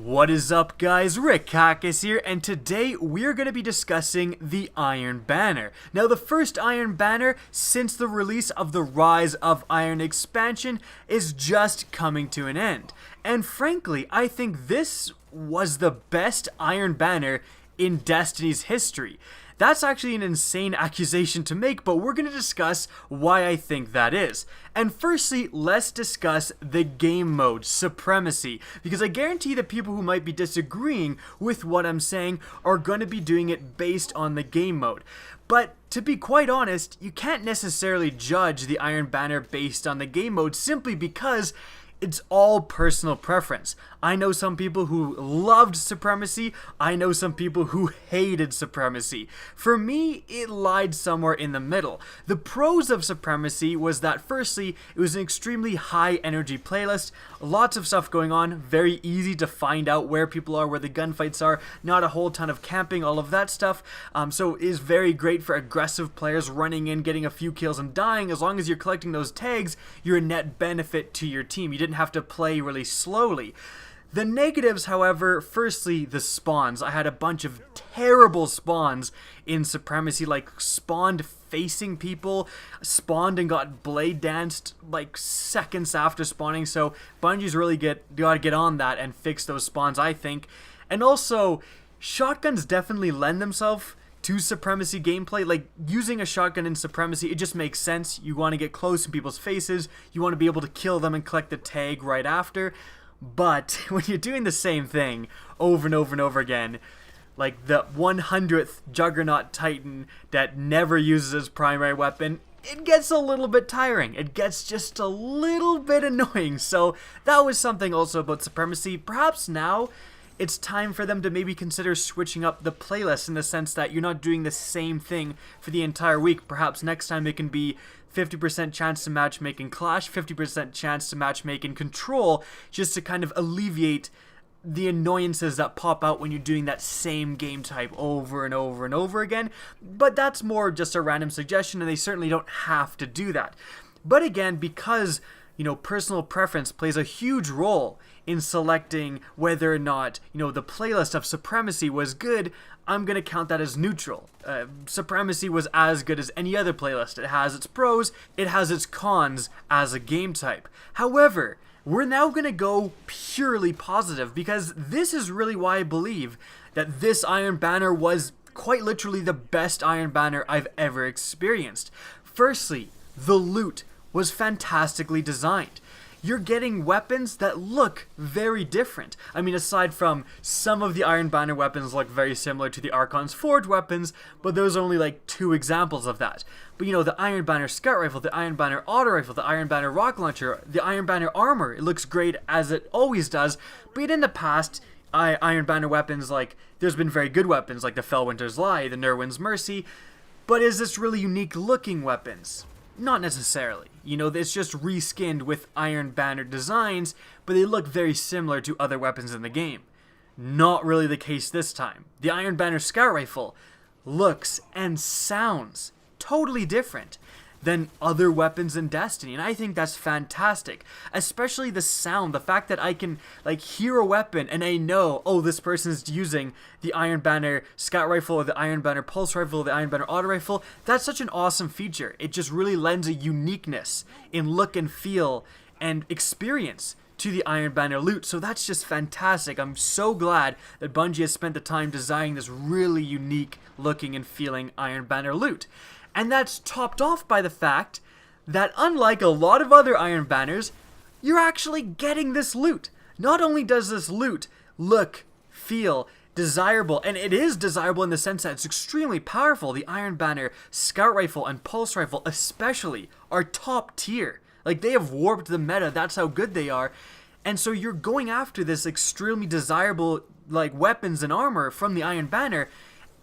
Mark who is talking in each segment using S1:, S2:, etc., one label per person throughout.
S1: What is up, guys? Rick Cacus here, and today we're going to be discussing the Iron Banner. Now, the first Iron Banner since the release of the Rise of Iron expansion is just coming to an end. And frankly, I think this was the best Iron Banner in Destiny's history. That's actually an insane accusation to make, but we're going to discuss why I think that is. And firstly, let's discuss the game mode, Supremacy, because I guarantee that people who might be disagreeing with what I'm saying are going to be doing it based on the game mode. But to be quite honest, you can't necessarily judge the Iron Banner based on the game mode simply because it's all personal preference. I know some people who loved Supremacy. I know some people who hated Supremacy. For me, it lied somewhere in the middle. The pros of Supremacy was that firstly, it was an extremely high energy playlist. Lots of stuff going on. Very easy to find out where people are, where the gunfights are. Not a whole ton of camping, all of that stuff. So it is very great for aggressive players running in, getting a few kills and dying. As long as you're collecting those tags, you're a net benefit to your team. You didn't have to play really slowly. The negatives, however, firstly, the spawns. I had a bunch of terrible spawns in Supremacy, like spawned facing people, spawned and got blade danced like seconds after spawning, so Bungie's really gotta get on that and fix those spawns, I think. And also, shotguns definitely lend themselves to Supremacy gameplay. Like, using a shotgun in Supremacy, it just makes sense. You want to get close in people's faces, you want to be able to kill them and collect the tag right after. But when you're doing the same thing over and over and over again, like the 100th Juggernaut Titan that never uses his primary weapon, it gets a little bit tiring. It gets just a little bit annoying. So that was something also about Supremacy. Perhaps now it's time for them to maybe consider switching up the playlist in the sense that you're not doing the same thing for the entire week. Perhaps next time it can be 50% chance to matchmake in Clash, 50% chance to matchmake in Control, just to kind of alleviate the annoyances that pop out when you're doing that same game type over and over and over again. But that's more just a random suggestion, and they certainly don't have to do that. But again, because personal preference plays a huge role in selecting whether or not, the playlist of Supremacy was good, I'm going to count that as neutral. Supremacy was as good as any other playlist. It has its pros, it has its cons as a game type. However, we're now going to go purely positive, because this is really why I believe that this Iron Banner was quite literally the best Iron Banner I've ever experienced. Firstly, the loot was fantastically designed. You're getting weapons that look very different. I mean, aside from some of the Iron Banner weapons look very similar to the Archon's Forge weapons, but those are only like 2 examples of that. But the Iron Banner Scout Rifle, the Iron Banner Auto Rifle, the Iron Banner Rocket Launcher, the Iron Banner Armor, it looks great as it always does. But in the past, Iron Banner weapons, like, there's been very good weapons like the Fellwinter's Lie, the Nerwin's Mercy, but is this really unique looking weapons? Not necessarily. It's just reskinned with Iron Banner designs, but they look very similar to other weapons in the game. Not really the case this time. The Iron Banner Scout Rifle looks and sounds totally different than other weapons in Destiny, and I think that's fantastic. Especially the sound, the fact that I can hear a weapon and I know, oh, this person's using the Iron Banner Scout Rifle or the Iron Banner Pulse Rifle or the Iron Banner Auto Rifle. That's such an awesome feature. It just really lends a uniqueness in look and feel and experience to the Iron Banner loot, so that's just fantastic. I'm so glad that Bungie has spent the time designing this really unique looking and feeling Iron Banner loot. And that's topped off by the fact that, unlike a lot of other Iron Banners, you're actually getting this loot. Not only does this loot look, feel desirable, and it is desirable in the sense that it's extremely powerful. The Iron Banner Scout Rifle and Pulse Rifle especially are top tier. Like, they have warped the meta, that's how good they are. And so you're going after this extremely desirable weapons and armor from the Iron Banner,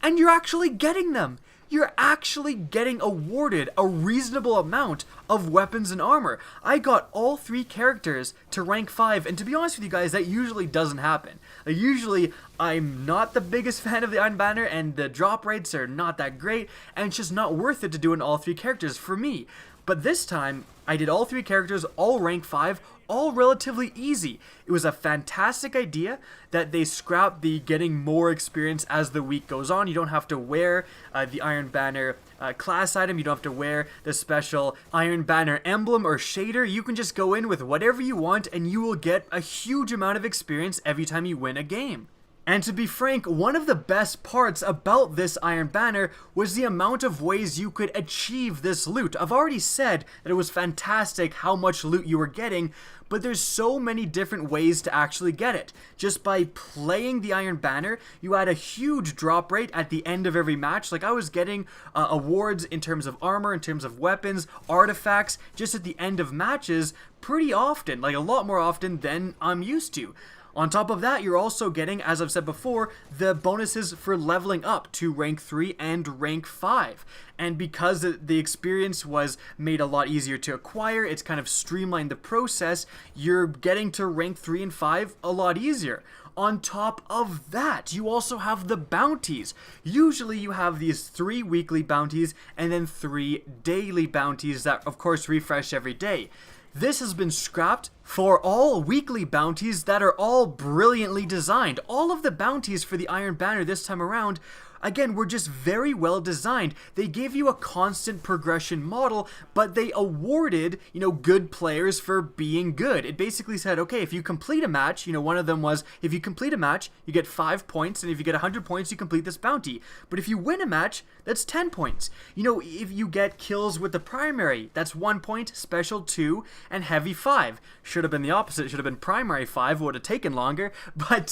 S1: and you're actually getting them. You're actually getting awarded a reasonable amount of weapons and armor. I got all 3 characters to rank 5, and to be honest with you guys, that usually doesn't happen. Usually, I'm not the biggest fan of the Iron Banner, and the drop rates are not that great, and it's just not worth it to do in all 3 characters for me. But this time, I did all 3 characters, all rank 5, all relatively easy. It was a fantastic idea that they scrapped the getting more experience as the week goes on. You don't have to wear the Iron Banner class item. You don't have to wear the special Iron Banner emblem or shader. You can just go in with whatever you want and you will get a huge amount of experience every time you win a game. And to be frank, one of the best parts about this Iron Banner was the amount of ways you could achieve this loot. I've already said that it was fantastic how much loot you were getting, but there's so many different ways to actually get it. Just by playing the Iron Banner, you had a huge drop rate at the end of every match. Like, I was getting awards in terms of armor, in terms of weapons, artifacts, just at the end of matches pretty often, like a lot more often than I'm used to. On top of that, you're also getting, as I've said before, the bonuses for leveling up to rank 3 and rank 5. And because the experience was made a lot easier to acquire, it's kind of streamlined the process, you're getting to rank 3 and 5 a lot easier. On top of that, you also have the bounties. Usually you have these 3 weekly bounties and then 3 daily bounties that, of course, refresh every day. This has been scrapped for all weekly bounties that are all brilliantly designed. All of the bounties for the Iron Banner this time around, again, were just very well designed. They gave you a constant progression model, but they awarded, good players for being good. It basically said, okay, if you complete a match, one of them was, if you complete a match, you get 5 points, and if you get 100 points, you complete this bounty. But if you win a match, that's 10 points. If you get kills with the primary, that's 1 point, special 2, and heavy 5. Should have been the opposite. Should have been primary 5, would have taken longer. But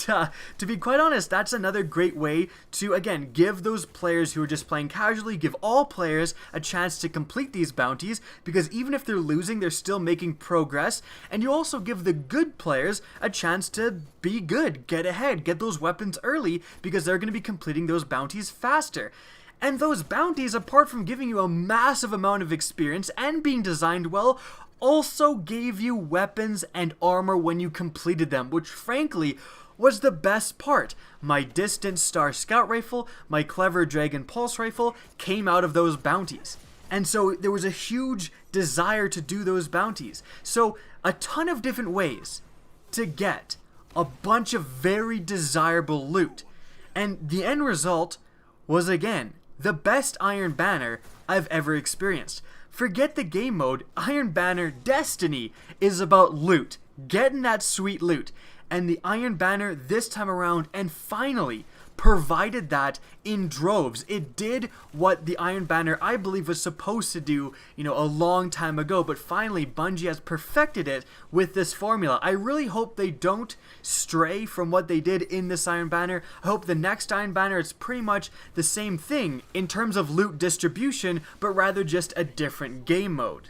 S1: to be quite honest, that's another great way to, again, give those players who are just playing casually, give all players a chance to complete these bounties, because even if they're losing, they're still making progress. And you also give the good players a chance to be good, get ahead, get those weapons early, because they're going to be completing those bounties faster. And those bounties, apart from giving you a massive amount of experience and being designed well, also gave you weapons and armor when you completed them, which frankly was the best part. My Distant Star Scout Rifle, my Clever Dragon Pulse Rifle came out of those bounties. And so there was a huge desire to do those bounties. So a ton of different ways to get a bunch of very desirable loot. And the end result was, again, the best Iron Banner I've ever experienced. Forget the game mode, Iron Banner Destiny is about loot, getting that sweet loot. And the Iron Banner this time around, and finally, provided that in droves. It did what the Iron Banner, I believe, was supposed to do, a long time ago, but finally Bungie has perfected it with this formula. I really hope they don't stray from what they did in this Iron Banner. I hope the next Iron Banner is pretty much the same thing in terms of loot distribution, but rather just a different game mode.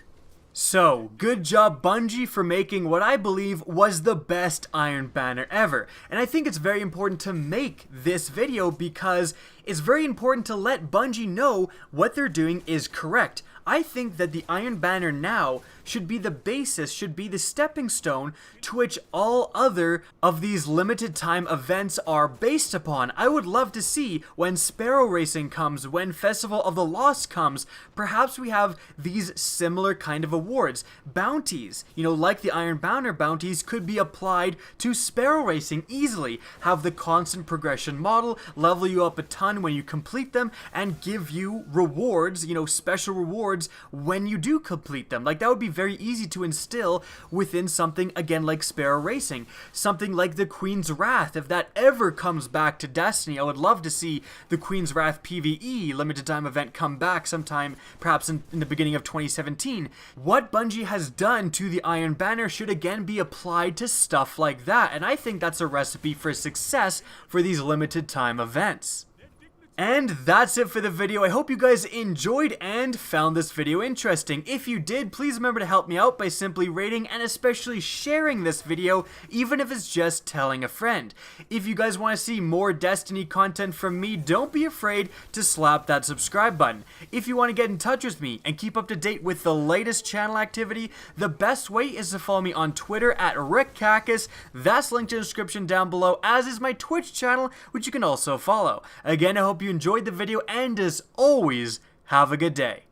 S1: So, good job Bungie for making what I believe was the best Iron Banner ever. And I think it's very important to make this video because it's very important to let Bungie know what they're doing is correct. I think that the Iron Banner now should be the basis, should be the stepping stone to which all other of these limited time events are based upon. I would love to see when Sparrow Racing comes, when Festival of the Lost comes, perhaps we have these similar kind of awards. Bounties, like the Iron Banner Bounties could be applied to Sparrow Racing easily. Have the constant progression model, level you up a ton when you complete them, and give you rewards, special rewards when you do complete them. Like, that would be very easy to instill within something, again, like Sparrow Racing. Something like the Queen's Wrath, if that ever comes back to Destiny, I would love to see the Queen's Wrath PvE limited time event come back sometime, perhaps in the beginning of 2017. What Bungie has done to the Iron Banner should again be applied to stuff like that, and I think that's a recipe for success for these limited time events. And that's it for the video. I hope you guys enjoyed and found this video interesting. If you did, please remember to help me out by simply rating and especially sharing this video, even if it's just telling a friend. If you guys want to see more Destiny content from me, don't be afraid to slap that subscribe button. If you want to get in touch with me and keep up to date with the latest channel activity, the best way is to follow me on Twitter at RickCacus. That's linked in the description down below, as is my Twitch channel, which you can also follow. Again, I hope you enjoyed the video, and as always, have a good day.